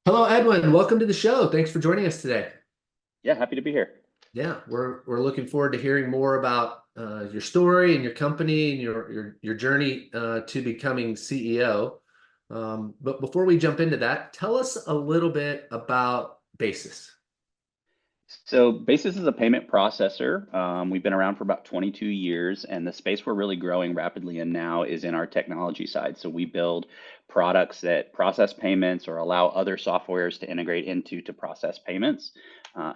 Hello, Edwin. Welcome to the show. Thanks for joining us today. Yeah, happy to be here. Yeah, we're looking forward to hearing more about your story and your company and your journey to becoming CEO. But before we jump into that, tell us a little bit about Basis. So Basys is a payment processor. We've been around for about 22 years, and the space we're really growing rapidly in now is in our technology side. So we build products that process payments or allow other softwares to integrate into to process payments.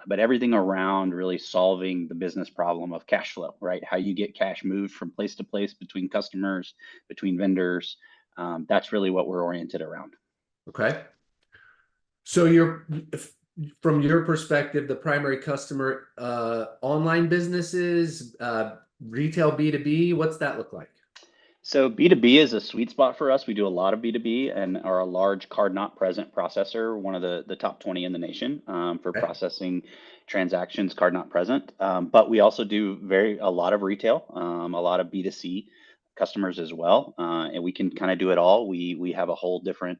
But everything around really solving the business problem of cash flow, right? How you get cash moved from place to place between customers, between vendors. That's really what we're oriented around. Okay. So from your perspective, the primary customer, online businesses, retail B2B, what's that look like? So B2B is a sweet spot for us. We do a lot of B2B and are a large card not present processor, one of the top 20 in the nation for Okay. processing transactions, card not present. But we also do a lot of retail, a lot of B2C customers as well. And we can kind of do it all. We have a whole different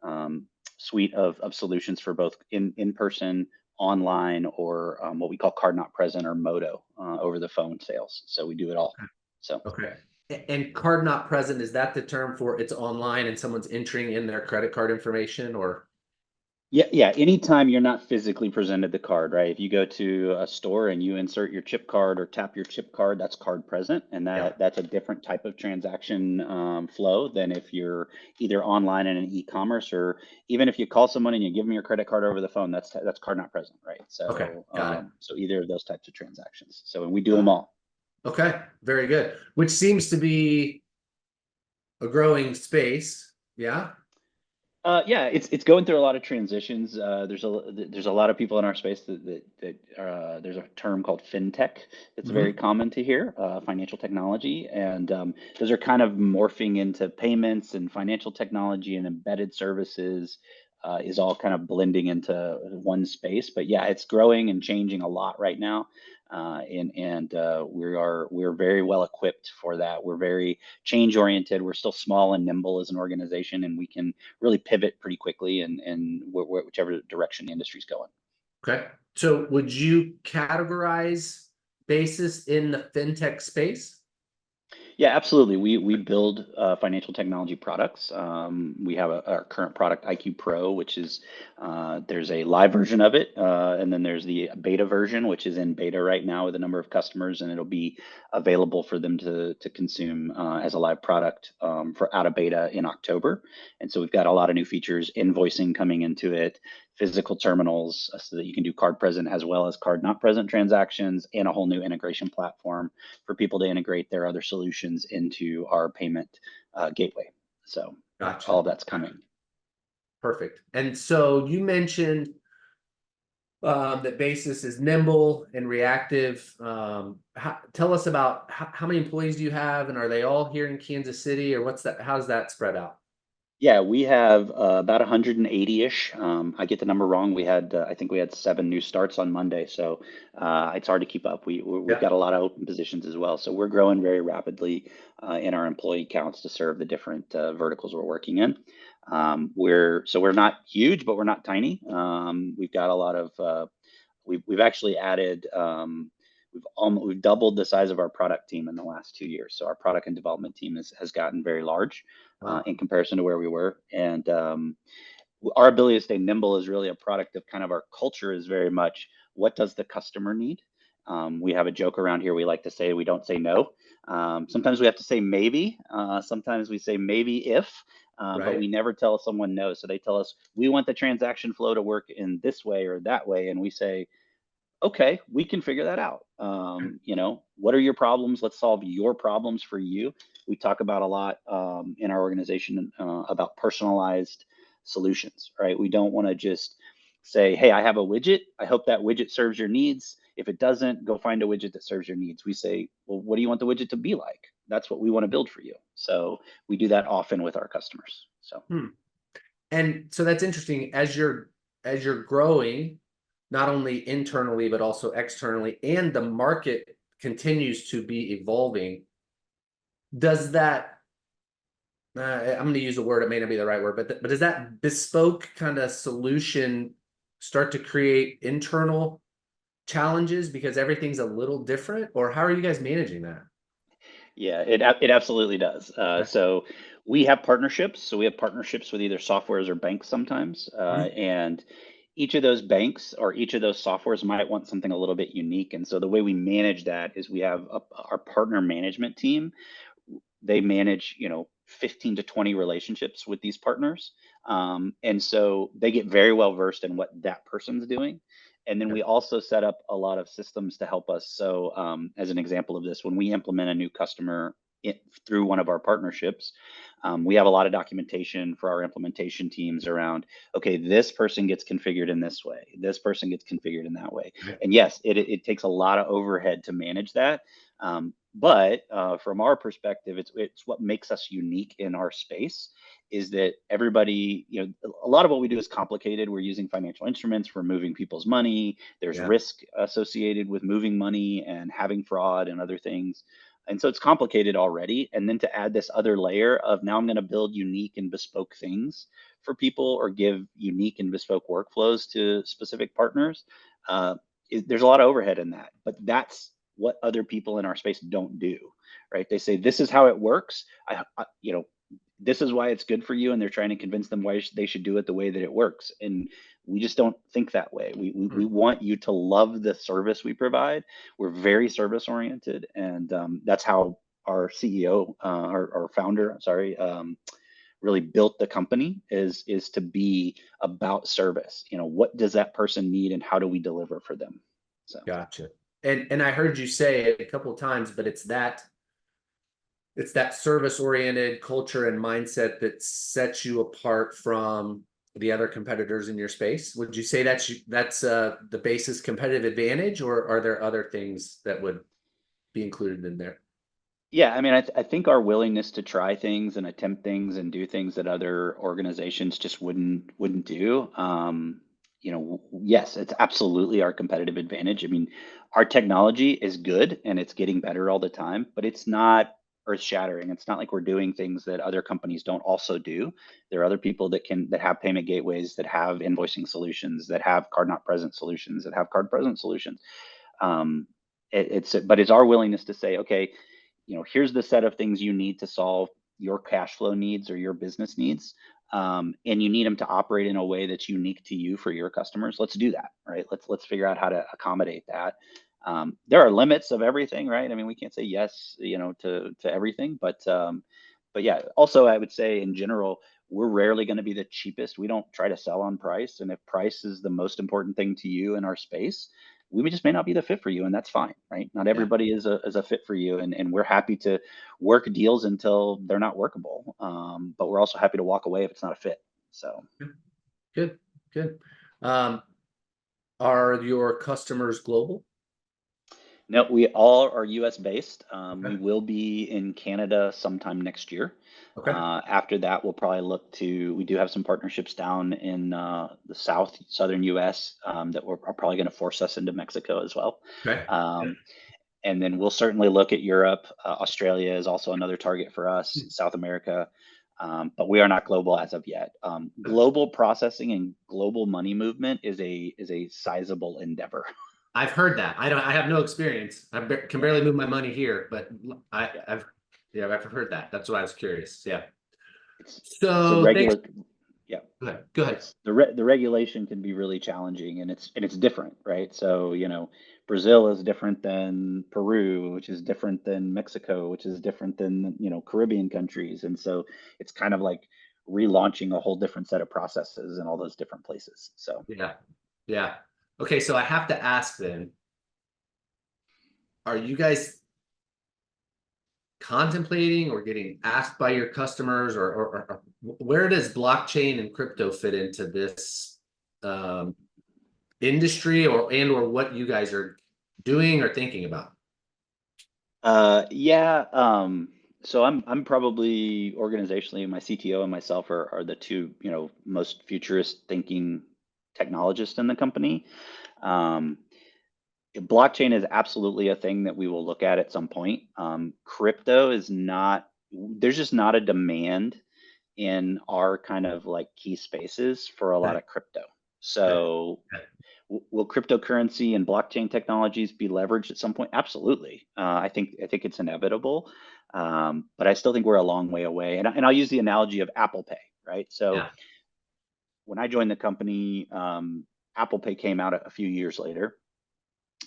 um, suite of solutions for both in person, online, or what we call card not present or MODO over the phone sales. So we do it all. So. Okay. And card not present, is that the term for it's online and someone's entering in their credit card information or? Yeah, yeah. Anytime you're not physically presented the card, right? If you go to a store and you insert your chip card or tap your chip card, that's card present, and Yeah. that's a different type of transaction flow than if you're either online in an e-commerce or even if you call someone and you give them your credit card over the phone. That's card not present, right? Okay. Got it. So either of those types of transactions. So and we do them Uh, all. okay. Very good. Which seems to be a growing space. Yeah. Yeah, it's going through a lot of transitions. There's a lot of people in our space that there's a term called fintech that's very Hmm. common to hear, financial technology, and those are kind of morphing into payments and financial technology and embedded services is all kind of blending into one space. But yeah, it's growing and changing a lot right now, and we're very well equipped for that. We're very change oriented. We're still small and nimble as an organization, and we can really pivot pretty quickly and whichever direction the industry's going. Okay. So would you categorize Basis in the fintech space? Yeah, absolutely. We build financial technology products. We have our current product, IQ Pro, which is there's a live version of it, and then there's the beta version, which is in beta right now with a number of customers, and it'll be available for them to consume as a live product for out of beta in October. And so we've got a lot of new features, invoicing coming into it, physical terminals so that you can do card present as well as card not present transactions, and a whole new integration platform for people to integrate their other solutions into our payment gateway. So Gotcha. all of that's Okay. coming. Perfect. And so you mentioned that Basis is nimble and reactive. Tell us about how many employees do you have, and are they all here in Kansas City, or what's that? How's that spread out? Yeah, we have about 180-ish. I get the number wrong. I think we had 7 new starts on Monday, so it's hard to keep up. We've Yeah. got a lot of open positions as well, so we're growing very rapidly in our employee counts to serve the different verticals we're working in. We're not huge, but we're not tiny. We've got a lot of we've actually added we've doubled the size of our product team in the last 2 years. So our product and development team has gotten very large Wow. in comparison to where we were. And our ability to stay nimble is really a product of kind of our culture is very much what does the customer need? We have a joke around here. We like to say we don't say no. Sometimes we have to say maybe. Sometimes we say maybe if, but Right. we never tell someone no. So they tell us we want the transaction flow to work in this way or that way, and we say okay, we can figure that out. What are your problems? Let's solve your problems for you. We talk about a lot in our organization about personalized solutions, right? We don't want to just say, hey, I have a widget. I hope that widget serves your needs. If it doesn't, go find a widget that serves your needs. We say, well, what do you want the widget to be like? That's what we want to build for you. So we do that often with our customers. So. Hmm. And so that's interesting as you're growing, not only internally but also externally, and the market continues to be evolving. Does that I'm going to use a word, it may not be the right word, but does that bespoke kind of solution start to create internal challenges because everything's a little different? Or how are you guys managing that? Yeah, it absolutely does. So we have partnerships. So we have partnerships with either softwares or banks sometimes, Mhm. and each of those banks or each of those softwares might want something a little bit unique. And so the way we manage that is we have our partner management team. They manage 15 to 20 relationships with these partners, and so they get very well versed in what that person's doing. And then Yeah. we also set up a lot of systems to help us. So as an example of this, when we implement a new customer through one of our partnerships, we have a lot of documentation for our implementation teams around, okay, this person gets configured in this way, this person gets configured in that way. Right. And yes, it takes a lot of overhead to manage that. But from our perspective, it's what makes us unique in our space is that everybody, a lot of what we do is complicated. We're using financial instruments for moving people's money. There's Yeah. risk associated with moving money and having fraud and other things. And so it's complicated already. And then to add this other layer of now I'm going to build unique and bespoke things for people or give unique and bespoke workflows to specific partners. Uh, there's a lot of overhead in that, but that's what other people in our space don't do, right? They say this is how it works. This is why it's good for you, and they're trying to convince them why they should do it the way that it works. And we just don't think that way. We Hmm. want you to love the service we provide. We're very service oriented, and that's how our CEO, our founder, sorry, really built the company is to be about service. What does that person need, and how do we deliver for them? So. Gotcha. And I heard you say it a couple of times, but it's that service oriented culture and mindset that sets you apart from the other competitors in your space. Would you say that's the Basys competitive advantage, or are there other things that would be included in there? Yeah, I mean, I think our willingness to try things and attempt things and do things that other organizations just wouldn't do. Yes, it's absolutely our competitive advantage. I mean, our technology is good and it's getting better all the time, but it's not earth-shattering. It's not like we're doing things that other companies don't also do. There are other people that have payment gateways, that have invoicing solutions, that have card not present solutions, that have card present solutions. Um, but it's our willingness to say, okay, here's the set of things you need to solve your cash flow needs or your business needs. And you need them to operate in a way that's unique to you for your customers. Let's do that, right? Let's figure out how to accommodate that. There are limits of everything, right? I mean, we can't say yes, to everything, but yeah. Also, I would say in general, we're rarely going to be the cheapest. We don't try to sell on price, and if price is the most important thing to you in our space, we just may not be the fit for you, and that's fine, right? Not Yeah. everybody is a fit for you, and we're happy to work deals until they're not workable. But we're also happy to walk away if it's not a fit. So Good, good. Um, are your customers global? no, we all are U.S. based. We Okay. will be in Canada sometime next year. Okay. After that, we'll probably look to. We do have some partnerships down in the southern U.S. That are probably going to force us into Mexico as well. Okay. Yeah. Um, And then we'll certainly look at Europe. Australia is also another target for us, South America, but we are not global as of yet. Global processing and global money movement is a sizable endeavor. I've heard that. I have no experience. Can Yeah, barely move my money here, but yeah. I've heard that. That's why I was curious. Yeah. It's a So thanks. regular. Yeah, Go ahead. Go ahead. the regulation can be really challenging, and it's different, right? So Brazil is different than Peru, which is different than Mexico, which is different than Caribbean countries, and so it's kind of like relaunching a whole different set of processes in all those different places. So Yeah. Yeah. Okay. So I have to ask then, are you guys contemplating or getting asked by your customers, or where does blockchain and crypto fit into this um, industry, or what you guys are doing or thinking about? yeah, so I'm probably organizationally, my CTO and myself are the two most futurist thinking technologists in the company. Um, Blockchain is absolutely a thing that we will look at some point. Crypto is not there's just not a demand in our kind of like key spaces for a lot Okay. of crypto. Okay. So will cryptocurrency and blockchain technologies be leveraged at some point? Absolutely. I think it's inevitable, but I still think we're a long way away. And I'll use the analogy of Apple Pay, right? So Yeah. when I joined the company, Apple Pay came out a few years later,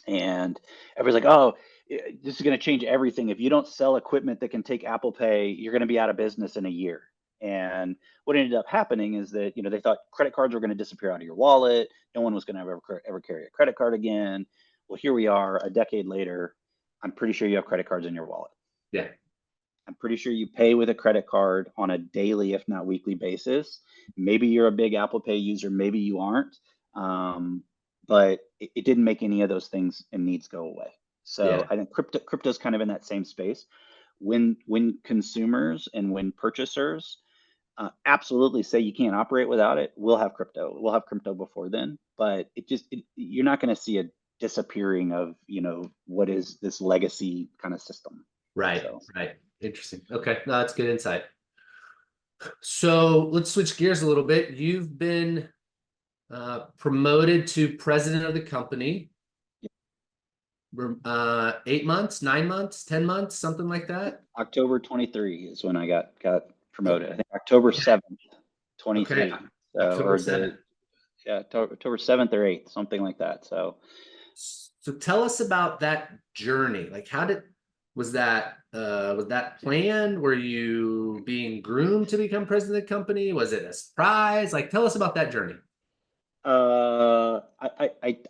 and everybody's like, "Oh, this is going to change everything. If you don't sell equipment that can take Apple Pay, you're going to be out of business in a year." And what ended up happening is that they thought credit cards were going to disappear out of your wallet. No one was going to ever carry a credit card again. Well, here we are, a decade later. I'm pretty sure you have credit cards in your wallet. Yeah. I'm pretty sure you pay with a credit card on a daily, if not weekly basis. Maybe you're a big Apple Pay user, maybe you aren't. Um, but it didn't make any of those things and needs go away. So Yeah. I think crypto's kind of in that same space. When consumers and when purchasers absolutely say you can't operate without it, we'll have crypto. We'll have crypto before then, but you're not going to see a disappearing of what is this legacy kind of system. Right. So. Right. Interesting. Okay. No, that's good insight. So let's switch gears a little bit. You've been promoted to president of the company. 8 months, 9 months, 10 months, something like that. October 23 is when I got promoted. I think October 7th, Okay. 23. So, October or 7th. October 7th or 8th, something like that. So, So tell us about that journey. Like was that planned? Were you being groomed to become president of the company? Was it a surprise? Like tell us about that journey. I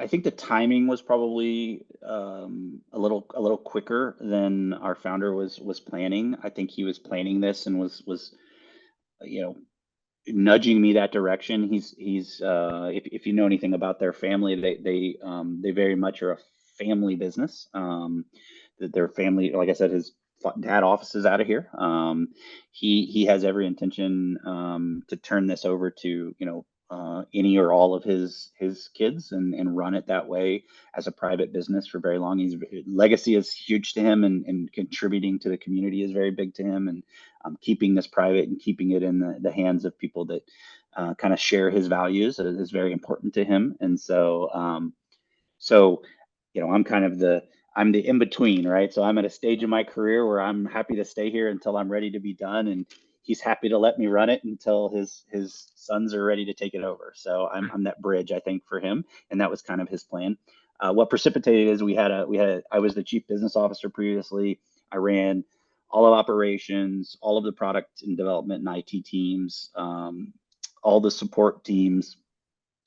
think the timing was probably a little quicker than our founder was planning. I think he was planning this and was you know nudging me that direction. He's if you know anything about their family, they very much are a family business. That their family, like I said, his dad office is out of here. He has every intention to turn this over to any or all of his kids and run it that way as a private business for very long. His legacy is huge to him, and contributing to the community is very big to him. And keeping this private and keeping it in the hands of people that kind of share his values is very important to him. And so I'm the in between, right? So I'm at a stage in my career where I'm happy to stay here until I'm ready to be done, and he's happy to let me run it until his sons are ready to take it over. So I'm that bridge, I think, for him, and that was kind of his plan. What precipitated is I was the chief business officer previously. I ran all of operations, all of the product and development and IT teams, all the support teams,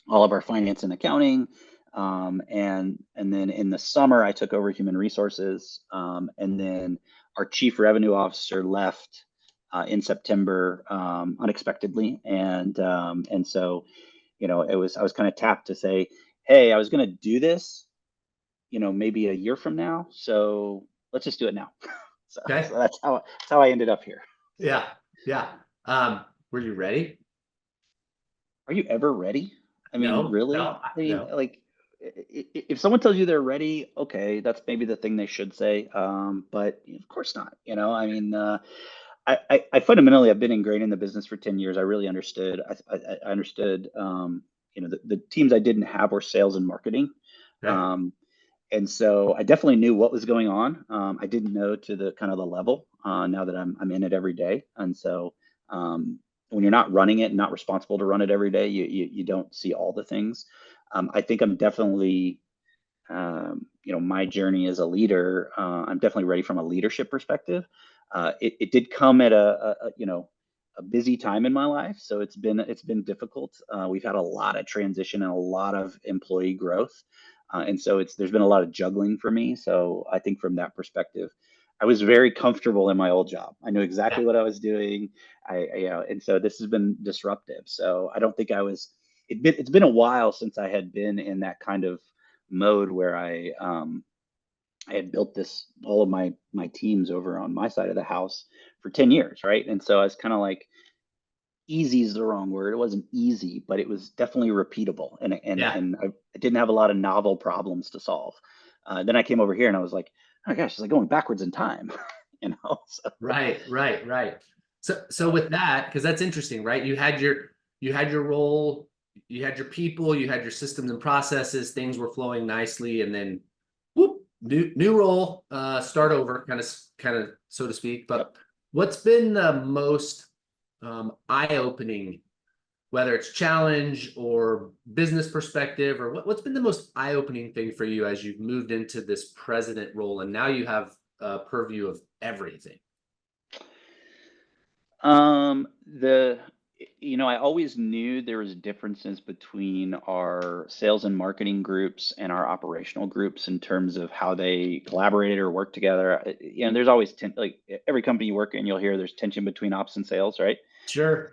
all of our finance and accounting. And then in the summer, I took over human resources. And then our chief revenue officer left in September unexpectedly. And so, I was kind of tapped to say, hey, I was going to do this, maybe a year from now. So let's just do it now. So, Okay. so that's how I ended up here. Yeah. Yeah. Were you ready? Are you ever ready? I mean, No, really? no, I mean, no. like, if someone tells you they're ready, okay, that's maybe the thing they should say. But of course not. I mean, I fundamentally have been ingrained in the business for 10 years. I really understood. I understood. The teams I didn't have were sales and marketing. Okay. Um, and so I definitely knew what was going on. I didn't know to the kind of the level now that I'm in it every day. And so when you're not running it and not responsible to run it every day, you don't see all the things. I think I'm definitely my journey as a leader. I'm definitely ready from a leadership perspective. It did come at a busy time in my life, so it's been difficult. We've had a lot of transition and a lot of employee growth, and so there's been a lot of juggling for me. So I think from that perspective, I was very comfortable in my old job. I knew exactly Yeah. what I was doing. And so this has been disruptive. So I don't think I was. It's been a while since I had been in that kind of mode where I had built all of my teams over on my side of the house for 10 years, right? And so I was kind of like, easy is the wrong word. It wasn't easy, but it was definitely repeatable, Yeah. and I didn't have a lot of novel problems to solve. Then I came over here and I was like, oh my gosh, it's like going backwards in time. So. Right. So with that, because that's interesting, right? You had your role, you had your people, you had your systems and processes, things were flowing nicely, and then whoop, new role, start over, kind of so to speak. But Yep. what's been the most eye-opening, whether it's challenge or business perspective, or what's been the most eye-opening thing for you as you've moved into this president role and now you have a purview of everything? The I always knew there was differences between our sales and marketing groups and our operational groups in terms of how they collaborated or worked together. There's always like every company you work in, you'll hear there's tension between ops and sales, right? Sure.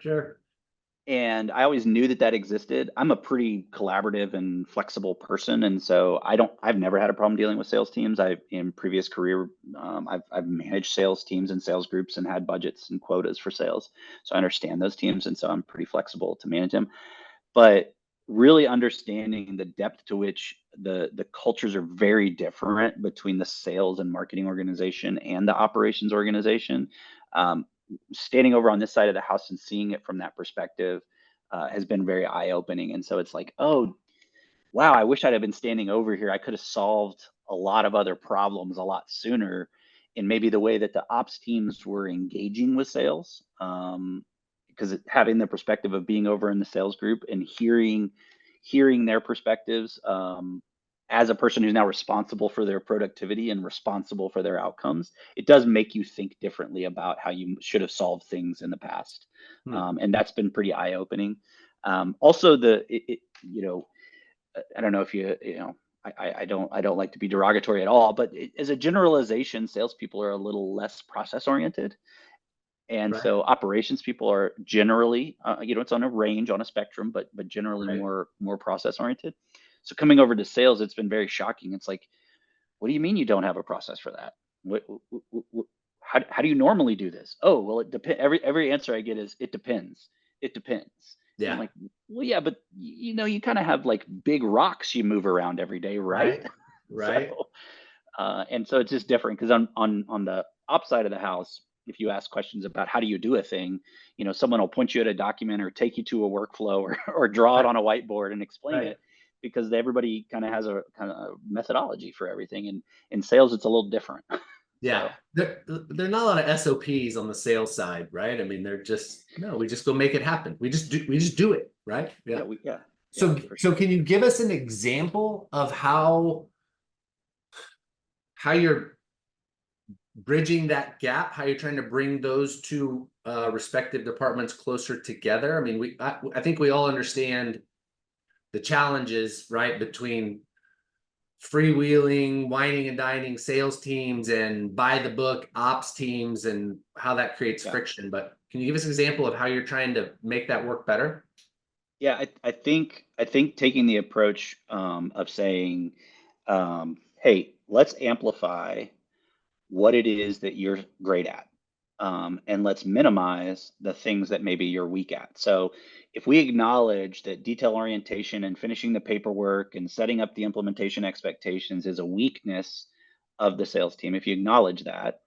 And I always knew that existed. I'm a pretty collaborative and flexible person, and so I've never had a problem dealing with sales teams. In previous career, I've managed sales teams and sales groups and had budgets and quotas for sales, so I understand those teams, and so I'm pretty flexible to manage them. But really understanding the depth to which the cultures are very different between the sales and marketing organization and the operations organization. Um, Standing over on this side of the house and seeing it from that perspective has been very eye-opening. And so it's like, oh, wow, I wish I'd have been standing over here. I could have solved a lot of other problems a lot sooner in maybe the way that the ops teams were engaging with sales. Because having the perspective of being over in the sales group and hearing their perspectives, as a person who's now responsible for their productivity and responsible for their outcomes, it does make you think differently about how you should have solved things in the past. Hmm. And that's been pretty eye-opening. Also, I don't know if I don't like to be derogatory at all, but as a generalization, salespeople are a little less process oriented. And Right, so operations people are generally, it's on a range, on a spectrum, but generally right. more process oriented. So coming over to sales, it's been very shocking. It's like, what do you mean you don't have a process for that? How do you normally do this? Oh, well, it depends. Every answer I get is it depends. It depends. And I'm Yeah. like, well, yeah, but you kind of have like big rocks you move around every day, right? Right. So, Right. and so it's just different because on the op side of the house, if you ask questions about how do you do a thing, someone will point you at a document or take you to a workflow or draw it Right. on a whiteboard and explain Right. it because everybody kind of has a kind of methodology for everything. And in sales, it's a little different. Yeah. So There are not a lot of SOPs on the sales side, right? I mean, they're just no, we just go make it happen. We just do it, right? yeah, Yeah. yeah, So for so sure. can you give us an example of how you're bridging that gap, how you're trying to bring those two respective departments closer together? I mean, I think we all understand the challenges, right, between freewheeling, whining and dining sales teams and by the book ops teams and how that creates Yeah. friction. But can you give us an example of how you're trying to make that work better? Yeah, I think taking the approach of saying, hey, let's amplify what it is that you're great at. And let's minimize the things that maybe you're weak at. So if we acknowledge that detail orientation and finishing the paperwork and setting up the implementation expectations is a weakness of the sales team, if you acknowledge that,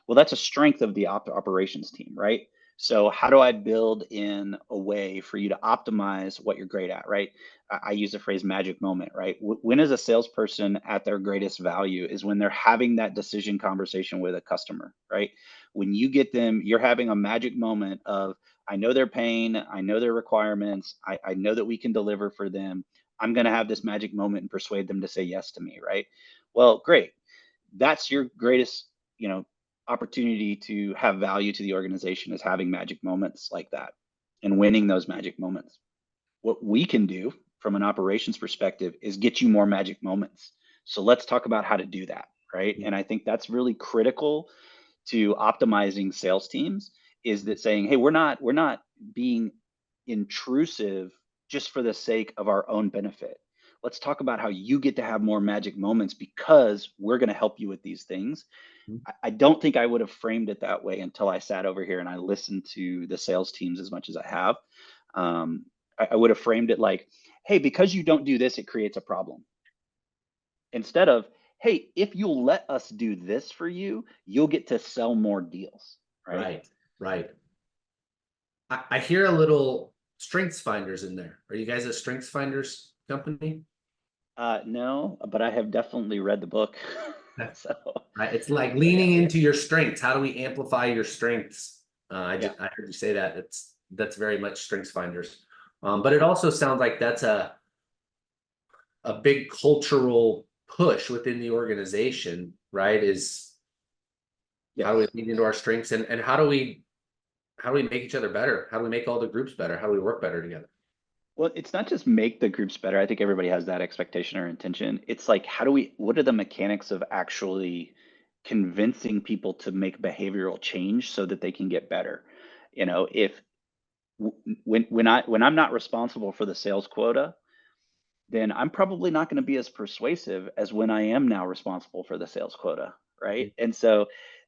well, that's a strength of the operations team, right? So how do I build in a way for you to optimize what you're great at, right? I use the phrase magic moment, right? When is a salesperson at their greatest value is when they're having that decision conversation with a customer, right? When you get them, you're having a magic moment of, I know their pain, I know their requirements, I know that we can deliver for them. I'm going to have this magic moment and persuade them to say yes to me, right? Well, great. That's your greatest, you know, opportunity to have value to the organization is having magic moments like that and winning those magic moments. What we can do from an operations perspective is get you more magic moments. So let's talk about how to do that, right? And I think that's really critical to optimizing sales teams is that saying, hey, we're not being intrusive just for the sake of our own benefit. Let's talk about how you get to have more magic moments because we're going to help you with these things. I don't think I would have framed it that way until I sat over here and I listened to the sales teams as much as I have. I would have framed it like, hey, because you don't do this, it creates a problem. Instead of, hey, if you'll let us do this for you, you'll get to sell more deals, right? Right, right. I hear a little strengths finders in there. Are you guys a strengths finders company? No, but I have definitely read the book. So, Right. It's like so yeah, leaning into your strengths. How do we amplify your strengths? yeah, I heard you say that. That's very much strengths finders. But it also sounds like that's a big cultural push within the organization, right? Is how do we yes. lean into our strengths, and how do we make each other better? How do we make all the groups better? How do we work better together? Well, it's not just make the groups better. I think everybody has that expectation or intention. It's like, what are the mechanics of actually convincing people to make behavioral change so that they can get better? If when I'm not responsible for the sales quota, then I'm probably not going to be as persuasive as when I am now responsible for the sales quota, right? And so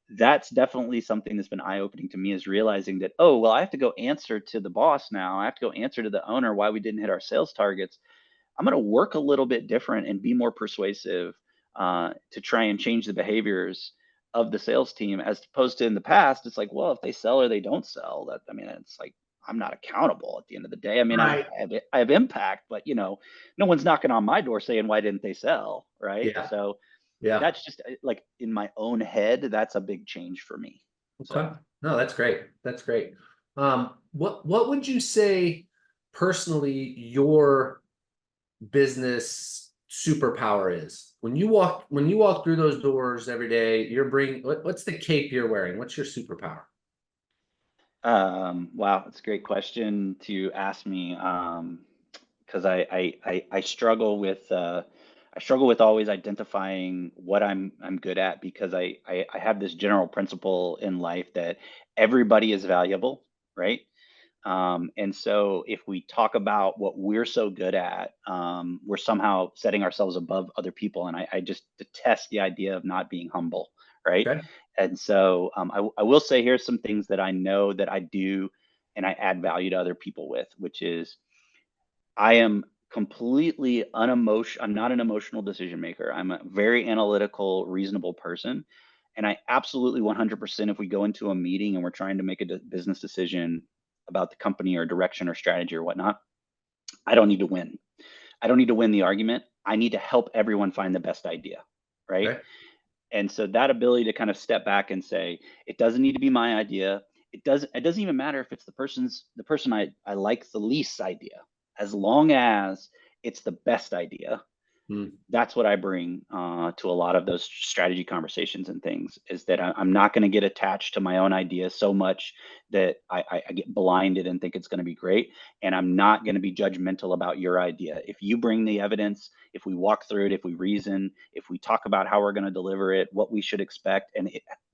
that's definitely something that's been eye-opening to me, is realizing that, oh, well, I have to go answer to the boss now. I have to go answer to the owner why we didn't hit our sales targets. I'm going to work a little bit different and be more persuasive, to try and change the behaviors of the sales team, as opposed to in the past. It's like, well, if they sell or they don't sell, I mean, it's like, I'm not accountable at the end of the day. I mean, Right. I have impact, but no one's knocking on my door saying, why didn't they sell? Right. Yeah. So Yeah. that's just, like, in my own head, that's a big change for me. Okay. So. No, that's great. That's great. What would you say personally your business superpower is? When you walk through those doors every day, you're bringing what's the cape you're wearing? What's your superpower? Wow, that's a great question to ask me. Because I struggle with, always identifying what I'm good at, because I have this general principle in life that everybody is valuable, right? And so if we talk about what we're so good at, we're somehow setting ourselves above other people. And I just detest the idea of not being humble, right? Okay. And so, I will say, here's some things that I know that I do and I add value to other people with, which is, I am completely unemotional. I'm not an emotional decision maker. I'm a very analytical, reasonable person. And I absolutely 100%, if we go into a meeting and we're trying to make a business decision about the company or direction or strategy or whatnot, I don't need to win. I don't need to win the argument. I need to help everyone find the best idea. Right. Okay. And so that ability to kind of step back and say, it doesn't need to be my idea. It doesn't even matter if it's the person I like the least idea, as long as it's the best idea. Hmm. That's what I bring, to a lot of those strategy conversations and things, is that I'm not going to get attached to my own idea so much that I get blinded and think it's going to be great. And I'm not going to be judgmental about your idea. If you bring the evidence, if we walk through it, if we reason, if we talk about how we're going to deliver it, what we should expect, and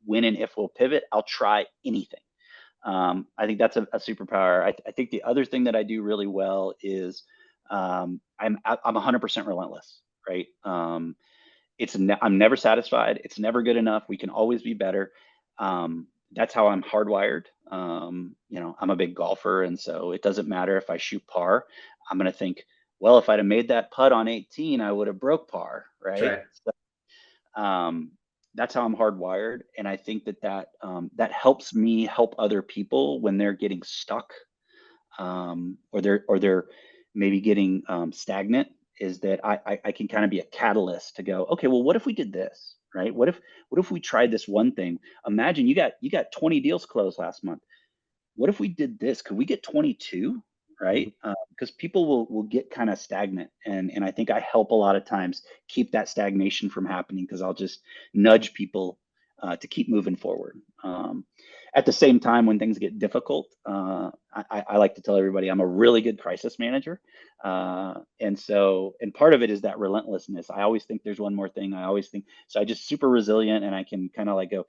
when and if we'll pivot, I'll try anything. I think that's a superpower. I think the other thing that I do really well is, I'm 100% relentless, right? I'm never satisfied. It's never good enough. We can always be better. That's how I'm hardwired. I'm a big golfer, and so it doesn't matter if I shoot par. I'm gonna think, well, if I'd have made that putt on 18, I would have broke par, That's right? right. Um, that's how I'm hardwired, and I think that helps me help other people when they're getting stuck, or they're maybe getting, stagnant. Is that I can kind of be a catalyst to go, okay, well, what if we did this, right? What if we tried this one thing? Imagine you got 20 deals closed last month. What if we did this? Could we get 22? Mhm. Right? Because people will get kind of stagnant, and I think I help a lot of times keep that stagnation from happening, because I'll just nudge people, to keep moving forward. At the same time, when things get difficult, I like to tell everybody I'm a really good crisis manager, and part of it is that relentlessness. I always think there's one more thing. I always think so. I just super resilient, and I can kind of like go,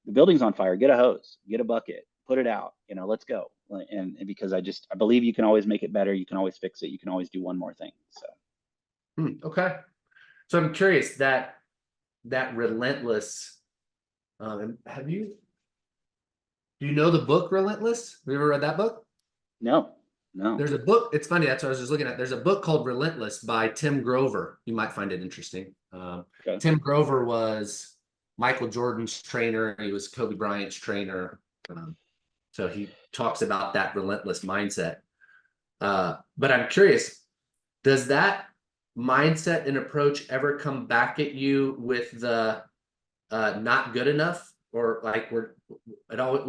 the building's on fire, get a hose, get a bucket, put it out, let's go. And because I believe you can always make it better, you can always fix it, you can always do one more thing. So. Okay. So I'm curious that relentless. Have you do you know the book Relentless? Have you ever read that book? No. No. There's a book. It's funny. That's what I was just looking at. There's a book called Relentless by Tim Grover. You might find it interesting. Okay. Tim Grover was Michael Jordan's trainer. He was Kobe Bryant's trainer. So he talks about that relentless mindset. But I'm curious, does that mindset and approach ever come back at you with the not good enough, or like we're at all?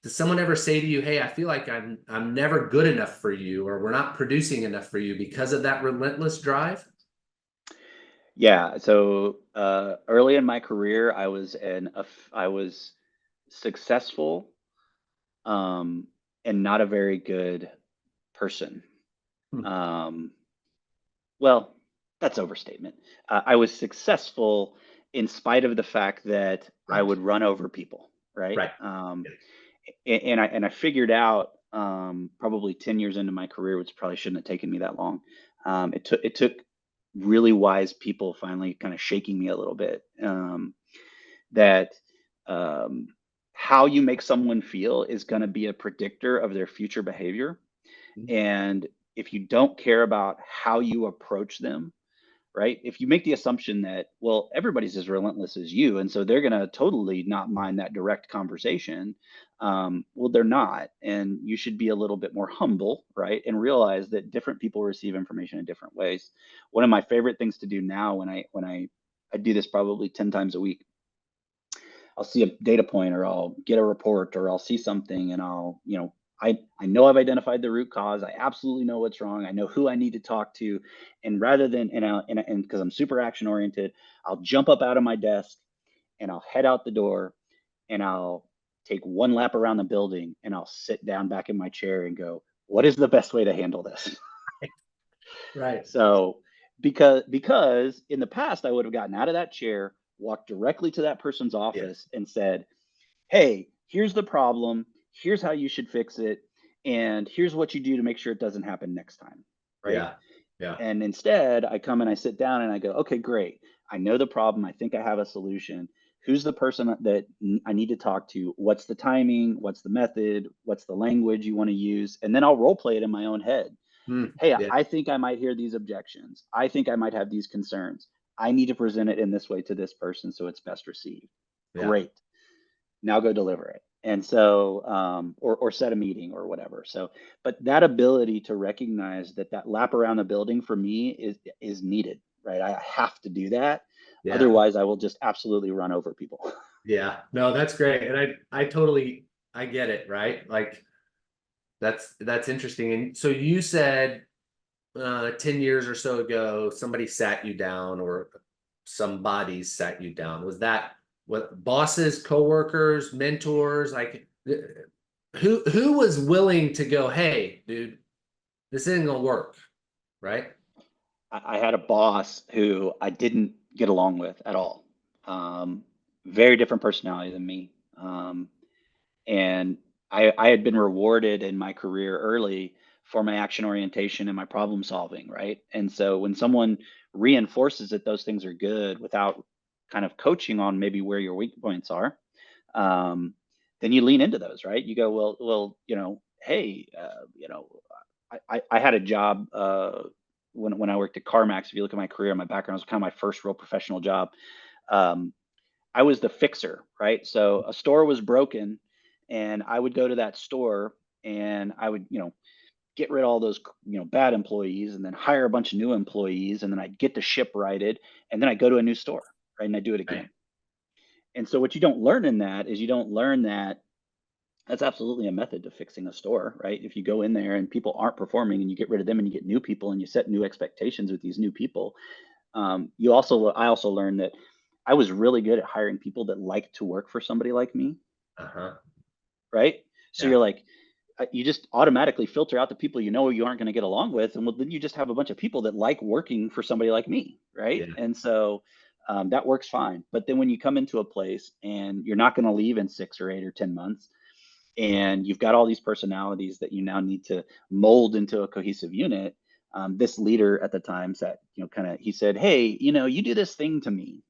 Does someone ever say to you, "Hey, I feel like I'm never good enough for you," or "We're not producing enough for you" because of that relentless drive? Yeah. So early in my career, I was successful, and not a very good person. Hmm. Um, well, that's overstatement. I was successful in spite of the fact that I Right. would run over people, right? Right. And I figured out, probably 10 years into my career, which probably shouldn't have taken me that long. It took really wise people finally kind of shaking me a little bit, that um, how you make someone feel is going to be a predictor of their future behavior. Yeah. And if you don't care about how you approach them, right? If you make the assumption that, well, everybody's as relentless as you, and so they're going to totally not mind that direct conversation, well, they're not. And you should be a little bit more humble, right? And realize that different people receive information in different ways. One of my favorite things to do now, I do this probably 10 times a week. I'll see a data point, or I'll get a report, or I'll see something, and I know I've identified the root cause. I absolutely know what's wrong. I know who I need to talk to. And rather than, and because I'm super action oriented, I'll jump up out of my desk and I'll head out the door, and I'll take one lap around the building, and I'll sit down back in my chair and go, what is the best way to handle this? Right. So because in the past I would have gotten out of that chair, walked directly to that person's Yeah. office and said, hey, here's the problem. Here's how you should fix it. And here's what you do to make sure it doesn't happen next time. Right. Yeah. Yeah. And instead, I come and I sit down and I go, okay, great. I know the problem. I think I have a solution. Who's the person that I need to talk to? What's the timing? What's the method? What's the language you want to use? And then I'll role play it in my own head. Hmm. Hey, Yeah. I think I might hear these objections. I think I might have these concerns. I need to present it in this way to this person so it's best received. Yeah. Great, now go deliver it. And so, or set a meeting or whatever. So, but that ability to recognize that lap around the building for me is needed, right? I have to do that. Yeah. Otherwise, I will just absolutely run over people. Yeah. No, that's great. And I totally I get it, right? Like that's interesting. And so you said 10 years or so ago, somebody sat you down, or some bodies sat you down. Was that what bosses, coworkers, mentors, like who was willing to go, hey, dude, this isn't gonna work, right? I had a boss who I didn't get along with at all. Um, Very different personality than me. And I had been rewarded in my career early for my action orientation and my problem solving, right? And so when someone reinforces that those things are good without kind of coaching on maybe where your weak points are, um, then you lean into those, right? You go, well, hey, I had a job, when I worked at CarMax. If you look at my career, my background, it was kind of my first real professional job. Um, I was the fixer, right? So a store was broken, and I would go to that store, and I would, get rid of all those, bad employees, and then hire a bunch of new employees, and then I'd get the ship righted, and then I go to a new store, right? And I do it Right. again. And so what you don't learn in that is you don't learn that that's absolutely a method to fixing a store, right? If you go in there and people aren't performing, and you get rid of them, and you get new people, and you set new expectations with these new people. I also learned that I was really good at hiring people that like to work for somebody like me, Uh-huh. right? So Yeah. you're like, you just automatically filter out the people you aren't going to get along with, and well, then you just have a bunch of people that like working for somebody like me, right? Yeah. And so that works fine. But then when you come into a place and you're not going to leave in 6 or 8 or 10 months, and you've got all these personalities that you now need to mold into a cohesive unit. This leader at the time said, he said, hey, you do this thing to me.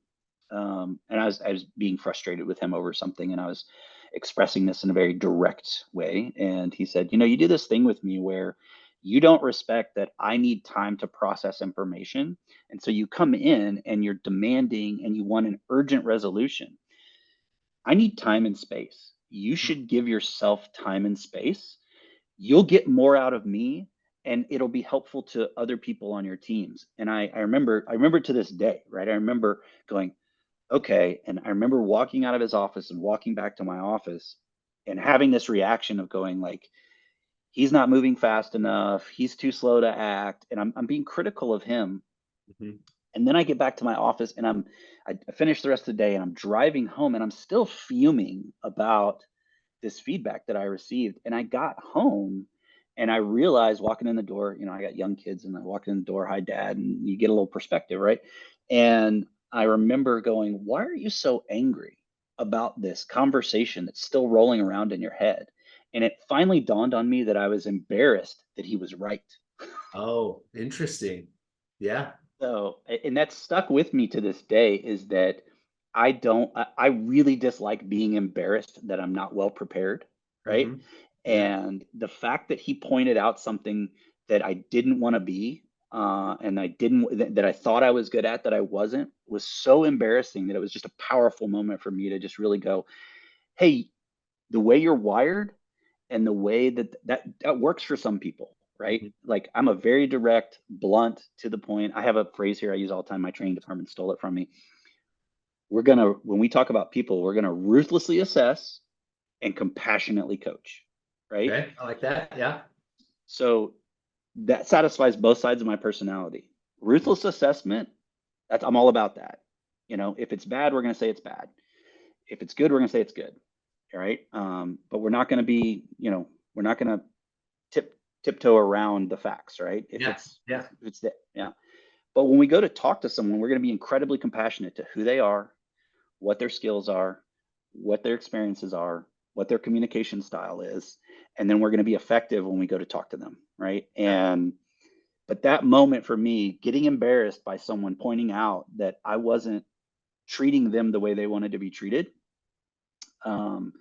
And I was being frustrated with him over something, and I was expressing this in a very direct way. And he said, you do this thing with me where You don't respect that I need time to process information. And so you come in and you're demanding and you want an urgent resolution. I need time and space. You should give yourself time and space. You'll get more out of me and it'll be helpful to other people on your teams. And I remember to this day, right? I remember going, okay. And I remember walking out of his office and walking back to my office and having this reaction of going like, he's not moving fast enough. He's too slow to act. And I'm being critical of him. Mhm. And then I get back to my office and I finish the rest of the day and I'm driving home and I'm still fuming about this feedback that I received. And I got home and I realized walking in the door, I got young kids and I walked in the door, hi dad, and you get a little perspective, right? And I remember going, why are you so angry about this conversation that's still rolling around in your head? And it finally dawned on me that I was embarrassed that he was right. Oh, interesting. Yeah. So, and that's stuck with me to this day is that I really dislike being embarrassed that I'm not well prepared, right? Hmm. Yeah. And the fact that he pointed out something that I didn't want to be, and that I thought I was good at, that I wasn't, was so embarrassing that it was just a powerful moment for me to just really go, hey, the way you're wired and the way that works for some people, right? Hmm. Like I'm a very direct, blunt, to the point. I have a phrase here I use all the time. My training department stole it from me. When we talk about people, we're gonna ruthlessly assess and compassionately coach, right? Okay. I like that. Yeah. So that satisfies both sides of my personality. Mhm. Ruthless assessment, I'm all about that. If it's bad, we're gonna say it's bad. If it's good, we're gonna say it's good. All right. But we're not gonna be, we're not gonna tiptoe around the facts, right? If Yeah. it's Yeah. if it's the yeah. But when we go to talk to someone, we're going to be incredibly compassionate to who they are, what their skills are, what their experiences are, what their communication style is, and then we're going to be effective when we go to talk to them, right? Yeah. And but that moment for me, getting embarrassed by someone pointing out that I wasn't treating them the way they wanted to be treated, um,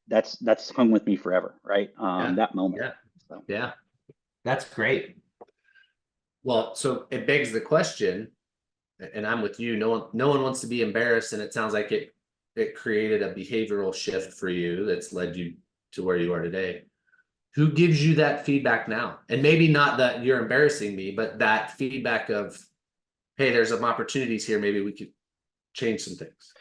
that's hung with me forever, right? Yeah. That moment. Yeah. So. Yeah. That's great. Well, so it begs the question, and I'm with you. No one wants to be embarrassed, and it sounds like it created a behavioral shift for you that's led you to where you are today. Who gives you that feedback now? And maybe not that you're embarrassing me, but that feedback of, hey, there's some opportunities here. Maybe we could change some things.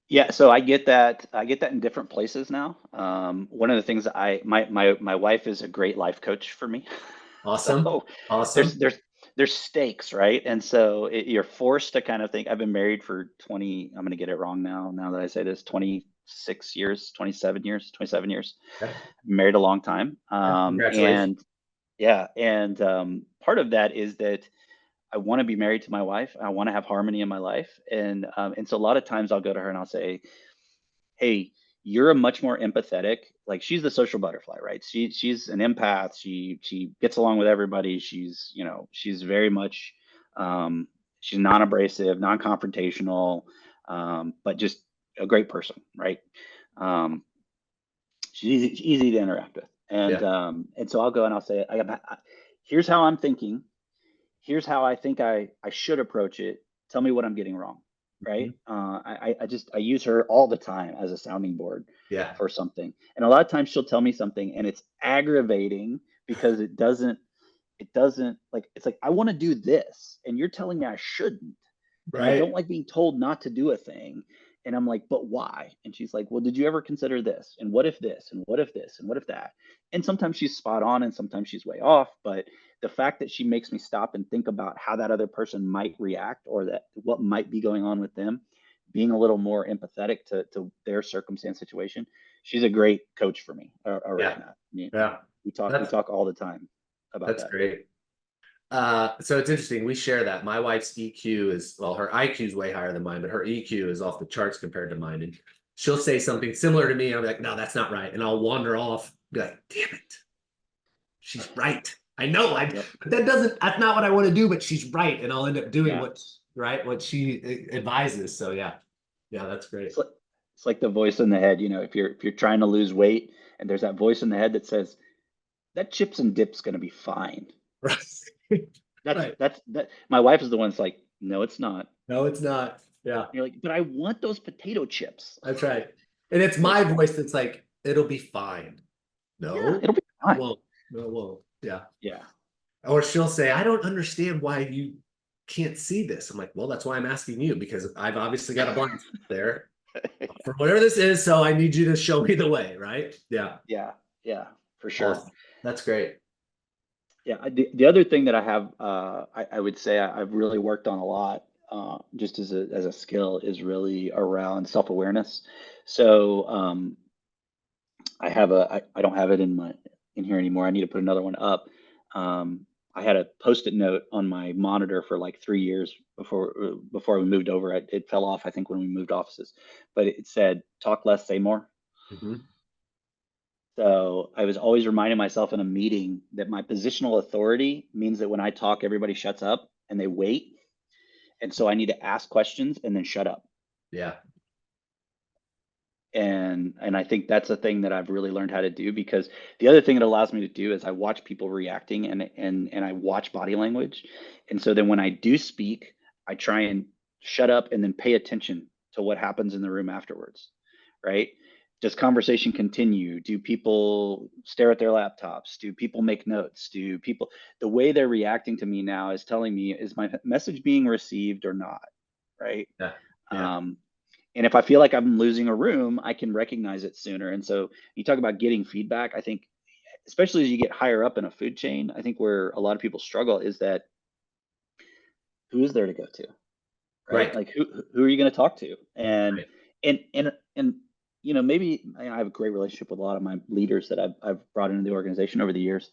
Yeah, so I get that. I get that in different places now. One of the things that my wife is a great life coach for me. Awesome. So there's Awesome. there's there's stakes, right? And so you're forced to kind of think. I've been married for 20. I'm going to get it wrong now. Now that I say this, 26 years, 27 years, 27 years. Yeah. Married a long time. Yeah. Congratulations. And yeah, and part of that is that I want to be married to my wife. I want to have harmony in my life, and so a lot of times I'll go to her and I'll say, "Hey, you're a much more empathetic. Like she's the social butterfly, right? She's an empath. She gets along with everybody. She's very much um, she's non-abrasive, non-confrontational, but just a great person, right? Um, she's easy to interact with, Yeah. and so I'll go and I'll say, here's how I'm thinking, here's how I think I should approach it. Tell me what I'm getting wrong, right? Mhm. I use her all the time as a sounding board Yeah. for something, and a lot of times she'll tell me something, and it's aggravating because it doesn't like it's like I want to do this, and you're telling me I shouldn't, and I don't Right. like being told not to do a thing. And I'm like, but why? And she's like, well, did you ever consider this? And what if this? And what if this? And what if that? And sometimes she's spot on and sometimes she's way off. But the fact that she makes me stop and think about how that other person might react or that what might be going on with them, being a little more empathetic to their circumstance situation, she's a great coach for me Yeah. around that. Yeah. We That's talk all the time about that's that. great. So it's interesting. We share that. My wife's EQ is, well, her IQ is way higher than mine, but her EQ is off the charts compared to mine. And she'll say something similar to me. And I'll be like, no, that's not right. And I'll wander off, be like, damn it. She's right. I know Yep. that's not what I want to do, but she's right. And I'll end up doing Yeah. what she advises. So yeah. Yeah, that's great. It's like the voice in the head, if you're trying to lose weight and there's that voice in the head that says, that chips and dip's going to be fine. Right. Right. That my wife is the one that's like, no, it's not. No, it's not. Yeah, And you're like, but I want those potato chips. that's right. And it's Like, my voice that's like, it'll be fine. yeah, No, it'll be it fine. won't. No, it won't. Yeah. Yeah. Or she'll say, I don't understand why you can't see this. I'm like, well, that's why I'm asking you, because I've obviously got a blind spot there for whatever this is. So I need you to show me the way, right? Yeah. Yeah. Yeah, for sure. Awesome. That's great. Yeah. The other thing that I have, I would say I've really worked on a lot, just as a skill is really around self-awareness. So, I don't have it in here anymore. I need to put another one up. I had a post-it note on my monitor for like 3 years before we moved over. It fell off, I think, when we moved offices, but it said, "Talk less, say more." Mhm. So I was always reminding myself in a meeting that my positional authority means that when I talk, everybody shuts up and they wait. And so I need to ask questions and then shut up. Yeah. And I think that's a thing that I've really learned how to do, because the other thing it allows me to do is I watch people reacting, and I watch body language. And so then when I do speak, I try and shut up and then pay attention to what happens in the room afterwards, right? Does conversation continue? Do people stare at their laptops? Do people make notes? The way they're reacting to me now is telling me, is my message being received or not, right? Yeah. Yeah. Um, and if I feel like I'm losing a room, I can recognize it sooner. And so you talk about getting feedback. I think, especially as you get higher up in a food chain, I think where a lot of people struggle is that, who is there to go to, right? Right. Like, who are you going to talk to? And Right. and and and maybe I have a great relationship with a lot of my leaders that I've brought into the organization over the years.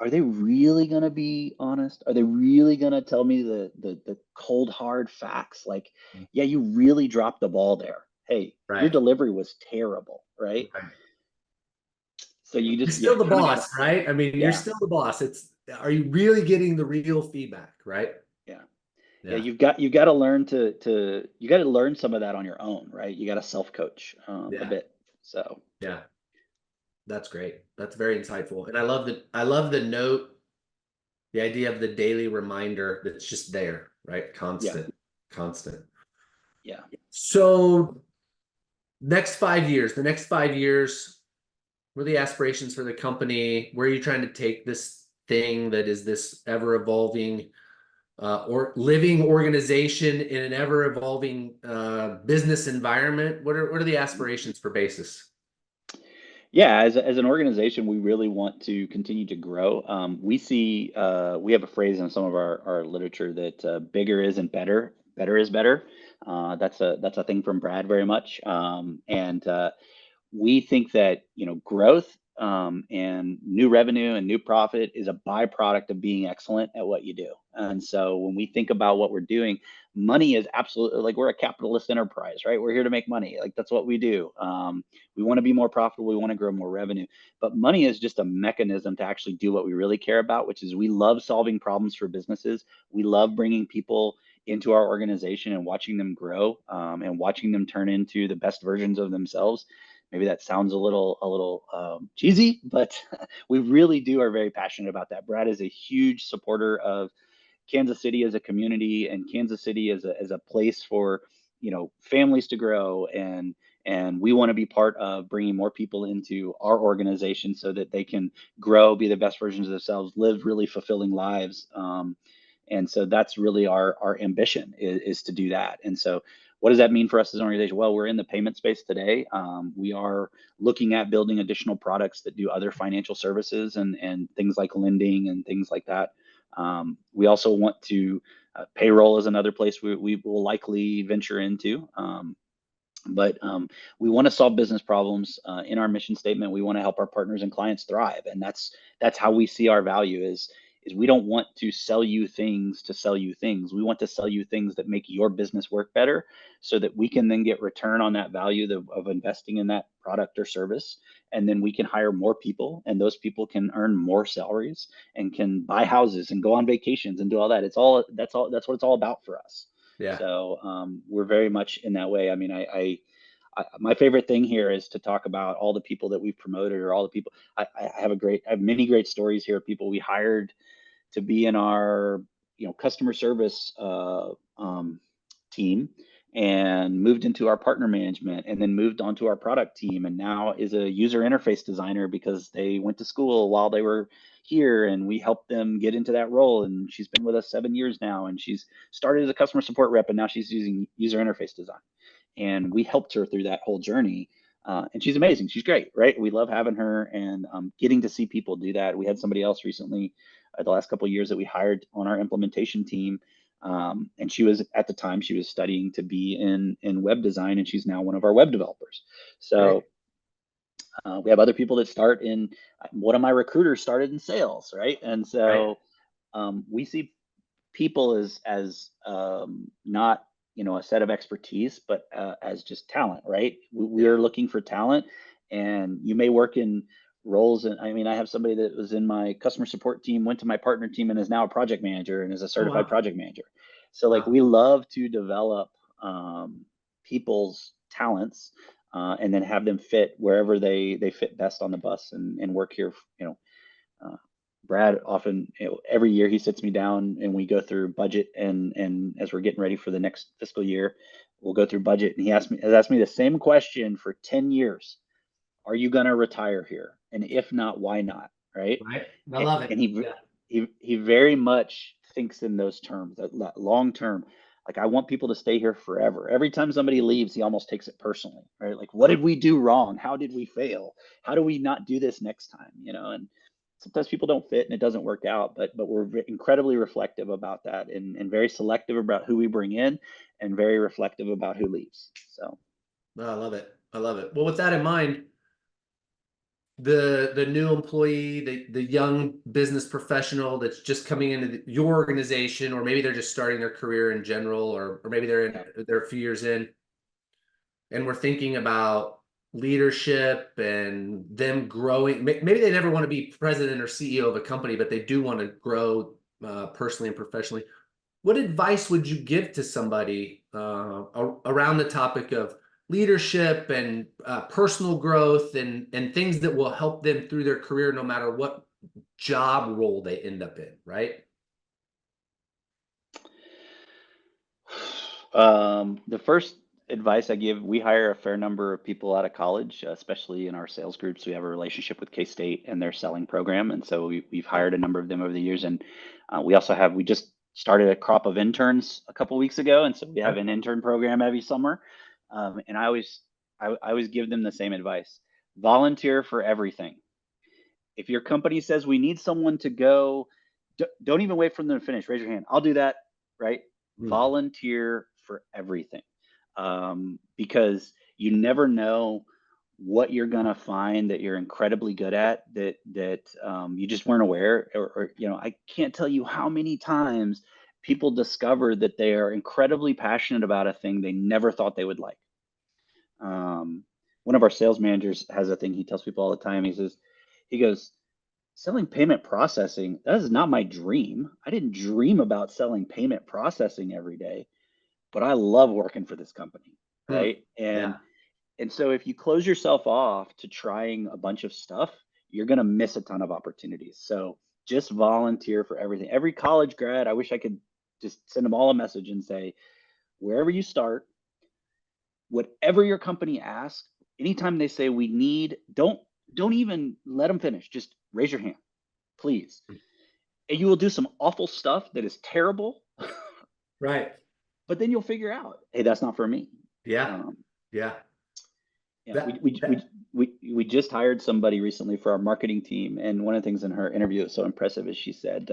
Are they really going to be honest? Are they really going to tell me the cold hard facts? Like, yeah, you really dropped the ball there. Hey, your Right. delivery was terrible, right? Right. So You're you still the kind of got to, boss, right? I mean, you're yeah, still the boss. Are you really getting the real feedback, right? yeah, yeah. Yeah. You've got to learn you got to learn some of that on your own, right? You got to self coach a Yeah. bit. So Yeah. That's great. That's very insightful. And I love the note, the idea of the daily reminder that's just there, right? yeah, Constant, constant. yeah. So the next 5 years, what are the aspirations for the company? Where are you trying to take this thing that is this ever evolving or living organization in an ever evolving business environment? What are the aspirations for Basis? Yeah, as an organization, we really want to continue to grow. We have a phrase in some of our literature that bigger isn't better, better is better. That's a thing from Brad very much. And we think that growth, and new revenue and new profit is a byproduct of being excellent at what you do. And so when we think about what we're doing, money is absolutely, like, we're a capitalist enterprise, right? We're here to make money. Like, that's what we do. We want to be more profitable. We want to grow more revenue, but money is just a mechanism to actually do what we really care about, which is we love solving problems for businesses. We love bringing people into our organization and watching them grow, and watching them turn into the best versions of themselves. Maybe that sounds a little cheesy, but we really are very passionate about that. Brad is a huge supporter of Kansas City as a community, and Kansas City as a place for families to grow, and we want to be part of bringing more people into our organization so that they can grow, be the best versions of themselves, live really fulfilling lives. And so that's really our ambition is to do that. And so what does that mean for us as an organization? Well, we're in the payment space today. We are looking at building additional products that do other financial services and things like lending and things like that. We also want to, payroll is another place we will likely venture into. But we want to solve business problems. In our mission statement, we want to help our partners and clients thrive, and that's how we see our value is we don't want to sell you things to sell you things. We want to sell you things that make your business work better, so that we can then get return on that value of investing in that product or service, and then we can hire more people, and those people can earn more salaries and can buy houses and go on vacations and do all that. That's what it's all about for us. Yeah. So we're very much in that way. I mean, my favorite thing here is to talk about all the people that we've promoted, or all the people. I have many great stories here of people we hired to be in our, customer service team, and moved into our partner management, and then moved onto our product team, and now is a user interface designer because they went to school while they were here, and we helped them get into that role. And she's been with us 7 years now, and she's started as a customer support rep, and now she's using user interface design, and we helped her through that whole journey. And she's amazing. She's great, right? We love having her, and getting to see people do that. We had somebody else recently, the last couple of years, that we hired on our implementation team. And she was, at the time, she was studying to be in web design, and she's now one of our web developers. So we have other people that start in, one of my recruiters started in sales, right? And so we see people as not, a set of expertise, but as just talent, right? We are looking for talent, and you may work in roles. And I mean, I have somebody that was in my customer support team, went to my partner team, and is now a project manager and is a certified project manager. So like, we love to develop people's talents, and then have them fit wherever they fit best on the bus, and work here. Brad often, every year he sits me down and we go through budget, and as we're getting ready for the next fiscal year, we'll go through budget, and he has asked me the same question for 10 years. Are you going to retire here? And if not, why not? Right. I love it. And he very much thinks in those terms, that long term. Like, I want people to stay here forever. Every time somebody leaves, he almost takes it personally, right? Like, what did we do wrong? How did we fail? How do we not do this next time? And sometimes people don't fit and it doesn't work out, but we're incredibly reflective about that, and very selective about who we bring in, and very reflective about who leaves. So I love it. I love it. Well, with that in mind, the new employee, the young business professional that's just coming into your organization, or maybe they're just starting their career in general, or maybe they're a few years in, and we're thinking about leadership and them growing. Maybe they never want to be president or CEO of a company, but they do want to grow personally and professionally. What advice would you give to somebody around the topic of leadership and personal growth, and things that will help them through their career, no matter what job role they end up in, right? The first advice I give, we hire a fair number of people out of college, especially in our sales groups. We have a relationship with K-State and their selling program, and so we've hired a number of them over the years. And we just started a crop of interns a couple weeks ago, and so we have an intern program every summer. And I always give them the same advice: volunteer for everything. If your company says we need someone to go, don't even wait for them to finish. Raise your hand. I'll do that. Right? Volunteer for everything, because you never know what you're gonna find that you're incredibly good at, that you just weren't aware, or I can't tell you how many times people discover that they are incredibly passionate about a thing they never thought they would like. One of our sales managers has a thing he tells people all the time. He goes, selling payment processing, that is not my dream. I didn't dream about selling payment processing every day, but I love working for this company, right? And so if you close yourself off to trying a bunch of stuff, you're going to miss a ton of opportunities. So just volunteer for everything. Every college grad, I wish I could just send them all a message and say, wherever you start, whatever your company asks, anytime they say we need, don't even let them finish. Just raise your hand, please. And you will do some awful stuff that is terrible. Right. But then you'll figure out, hey, that's not for me. Yeah. We just hired somebody recently for our marketing team, and one of the things in her interview that was so impressive is she said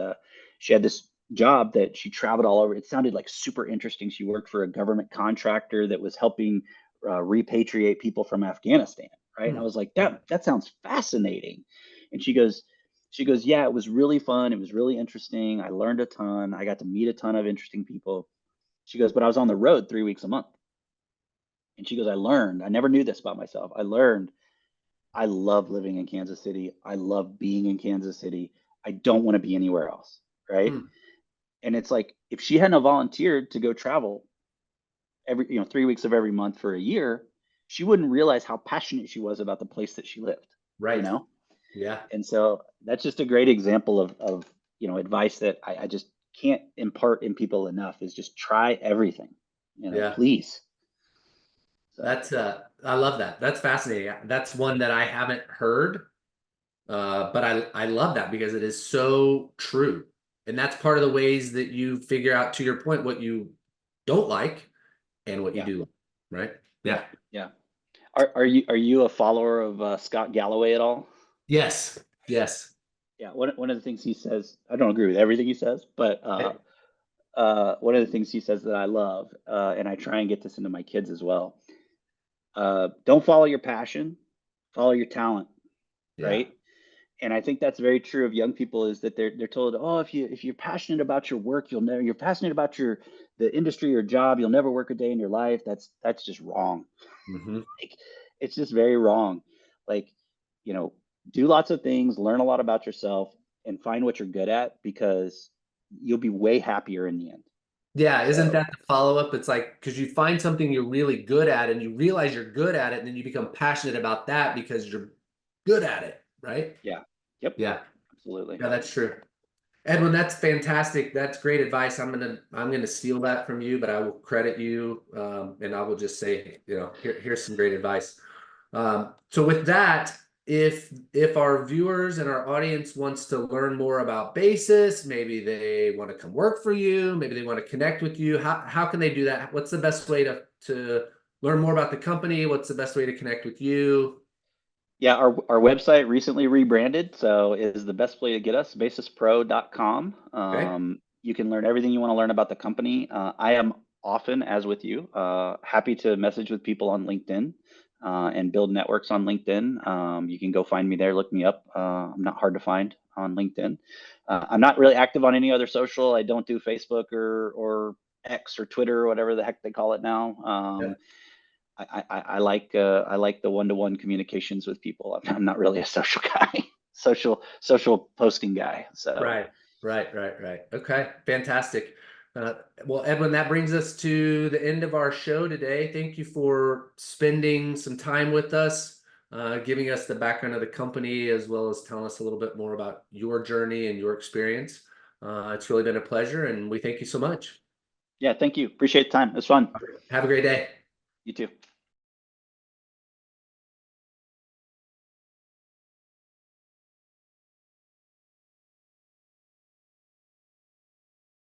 she had this job that she traveled all over. It sounded like super interesting. She worked for a government contractor that was helping repatriate people from Afghanistan, right? And I was like, that sounds fascinating. And she goes, yeah, it was really fun. It was really interesting. I learned a ton. I got to meet a ton of interesting people. She goes, but I was on the road 3 weeks a month. And she goes, I learned, I never knew this about myself. I learned, I love living in Kansas City. I love being in Kansas City. I don't want to be anywhere else. Right. And it's like, if she hadn't volunteered to go travel every, 3 weeks of every month for a year, she wouldn't realize how passionate she was about the place that she lived, you Right. know? Yeah. And so that's just a great example of advice that I just can't impart in people enough is just try everything, Yeah. please. So That's I love that. That's fascinating. That's one that I haven't heard. But I love that because it is so true. And that's part of the ways that you figure out, to your point, what you don't like and what you yeah, do like, right? Yeah. yeah. Are you a follower of Scott Galloway at all? Yes. Yes. Yeah, one of the things he says, I don't agree with everything he says, but one of the things he says that I love, and I try and get this into my kids as well. Don't follow your passion, follow your talent, Yeah. right? And I think that's very true of young people is that they're told, oh, if you're passionate about your work, you're passionate about the industry or job, you'll never work a day in your life. That's just wrong. Hmm. Like, it's just very wrong. Like, you know, do lots of things, learn a lot about yourself, and find what you're good at because you'll be way happier in the end. Yeah. Isn't So that the follow-up? It's like, because you find something you're really good at and you realize you're good at it, and then you become passionate about that because you're good at it, right? yeah, yep, Yeah. absolutely. Yeah, that's true. Edwin, that's fantastic. That's great advice. I'm gonna steal that from you, but I will credit you, and I will just say, here's some great advice. So with that, if our viewers and our audience wants to learn more about Basys, maybe they want to come work for you, maybe they want to connect with you. How can they do that? What's the best way to learn more about the company? What's the best way to connect with you? Yeah, our website recently rebranded, so is the best way to get us, basispro.com. Okay. You can learn everything you want to learn about the company. I am often, as with you, happy to message with people on LinkedIn and build networks on LinkedIn. You can go find me there, look me up. I'm not hard to find on LinkedIn. I'm not really active on any other social. I don't do Facebook or X or Twitter or whatever the heck they call it now. Yeah. I like the one-to-one communications with people. I'm not really a social guy, social posting guy. So Right, right. Okay, fantastic. Uh, well, Edwin, that brings us to the end of our show today. Thank you for spending some time with us, giving us the background of the company, as well as telling us a little bit more about your journey and your experience. It's really been a pleasure, and we thank you so much. yeah, thank you. Appreciate the time. It was fun. Have a great day. You too.